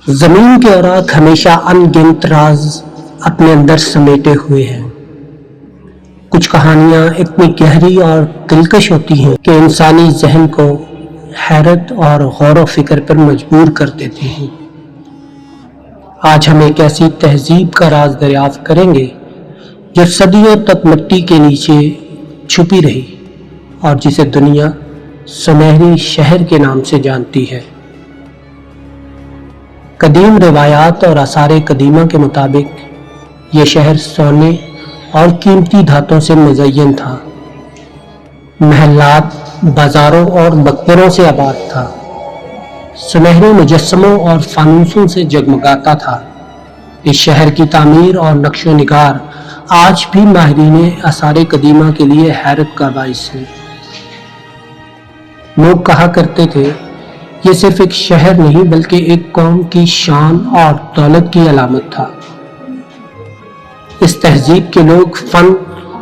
زمین کے اوراق ہمیشہ ان گنت راز اپنے اندر سمیٹے ہوئے ہیں۔ کچھ کہانیاں اتنی گہری اور دلکش ہوتی ہیں کہ انسانی ذہن کو حیرت اور غور و فکر پر مجبور کر دیتی ہیں۔ آج ہم ایک ایسی تہذیب کا راز دریافت کریں گے جو صدیوں تک مٹی کے نیچے چھپی رہی اور جسے دنیا سنہری شہر کے نام سے جانتی ہے۔ قدیم روایات اور آثار قدیمہ کے مطابق یہ شہر سونے اور قیمتی دھاتوں سے مزین تھا۔ محلات بازاروں اور مقبروں سے آباد تھا، سنہرے مجسموں اور فانوسوں سے جگمگاتا تھا۔ اس شہر کی تعمیر اور نقش و نگار آج بھی ماہرین آثار قدیمہ کے لیے حیرت کا باعث ہے۔ لوگ کہا کرتے تھے یہ صرف ایک شہر نہیں بلکہ ایک قوم کی شان اور دولت کی علامت تھا۔ اس تہذیب کے لوگ فن،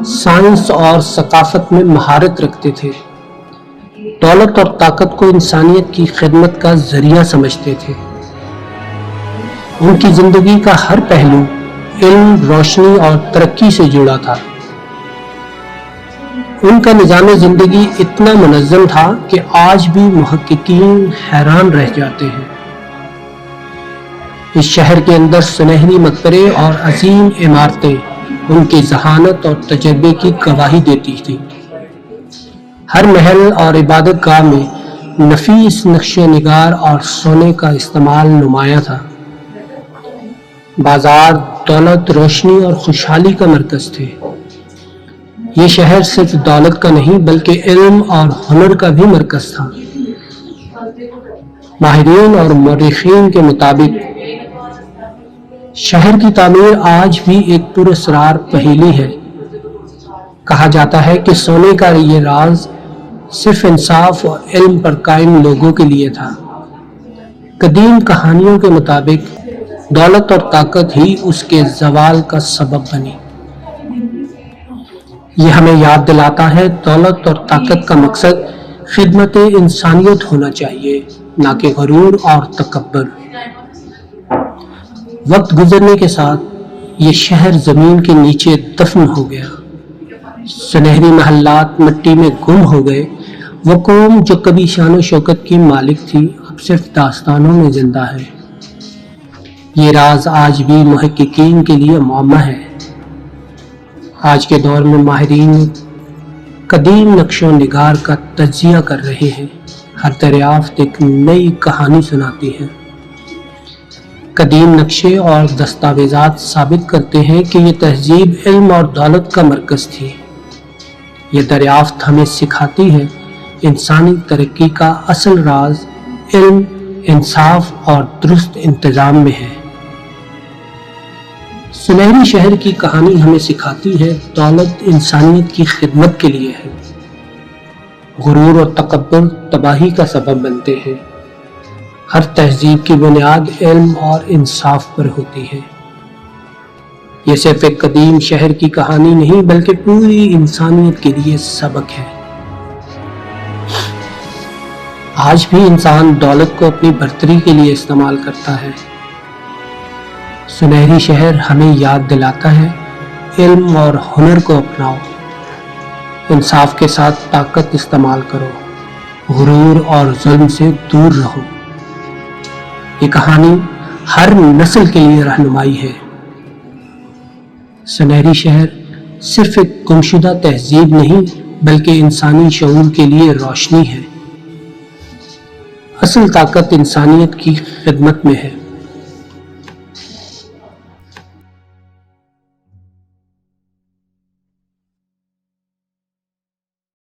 سائنس اور ثقافت میں مہارت رکھتے تھے، دولت اور طاقت کو انسانیت کی خدمت کا ذریعہ سمجھتے تھے۔ ان کی زندگی کا ہر پہلو علم، روشنی اور ترقی سے جڑا تھا۔ ان کا نظام زندگی اتنا منظم تھا کہ آج بھی محققین حیران رہ جاتے ہیں۔ اس شہر کے اندر سنہری مقبرے اور عظیم عمارتیں ان کی ذہانت اور تجربے کی گواہی دیتی تھیں۔ ہر محل اور عبادت گاہ میں نفیس نقش و نگار اور سونے کا استعمال نمایاں تھا۔ بازار دولت، روشنی اور خوشحالی کا مرکز تھے۔ یہ شہر صرف دولت کا نہیں بلکہ علم اور ہنر کا بھی مرکز تھا۔ ماہرین اور مورخین کے مطابق شہر کی تعمیر آج بھی ایک پراسرار پہیلی ہے۔ کہا جاتا ہے کہ سونے کا یہ راز صرف انصاف اور علم پر قائم لوگوں کے لیے تھا۔ قدیم کہانیوں کے مطابق دولت اور طاقت ہی اس کے زوال کا سبب بنی۔ یہ ہمیں یاد دلاتا ہے دولت اور طاقت کا مقصد خدمت انسانیت ہونا چاہیے، نہ کہ غرور اور تکبر۔ وقت گزرنے کے ساتھ یہ شہر زمین کے نیچے دفن ہو گیا، سنہری محلات مٹی میں گم ہو گئے۔ وہ قوم جو کبھی شان و شوکت کی مالک تھی اب صرف داستانوں میں زندہ ہے۔ یہ راز آج بھی محققین کے لیے معمہ ہے۔ آج کے دور میں ماہرین قدیم نقش و نگار کا تجزیہ کر رہے ہیں، ہر دریافت ایک نئی کہانی سناتی ہے۔ قدیم نقشے اور دستاویزات ثابت کرتے ہیں کہ یہ تہذیب علم اور دولت کا مرکز تھی۔ یہ دریافت ہمیں سکھاتی ہے انسانی ترقی کا اصل راز علم، انصاف اور درست انتظام میں ہے۔ سنہری شہر کی کہانی ہمیں سکھاتی ہے دولت انسانیت کی خدمت کے لیے ہے، غرور اور تکبر تباہی کا سبب بنتے ہیں۔ ہر تہذیب کی بنیاد علم اور انصاف پر ہوتی ہے۔ یہ صرف ایک قدیم شہر کی کہانی نہیں بلکہ پوری انسانیت کے لیے سبق ہے۔ آج بھی انسان دولت کو اپنی برتری کے لیے استعمال کرتا ہے۔ سنہری شہر ہمیں یاد دلاتا ہے علم اور ہنر کو اپناؤ، انصاف کے ساتھ طاقت استعمال کرو، غرور اور ظلم سے دور رہو۔ یہ کہانی ہر نسل کے لیے رہنمائی ہے۔ سنہری شہر صرف ایک گمشدہ تہذیب نہیں بلکہ انسانی شعور کے لیے روشنی ہے۔ اصل طاقت انسانیت کی خدمت میں ہے۔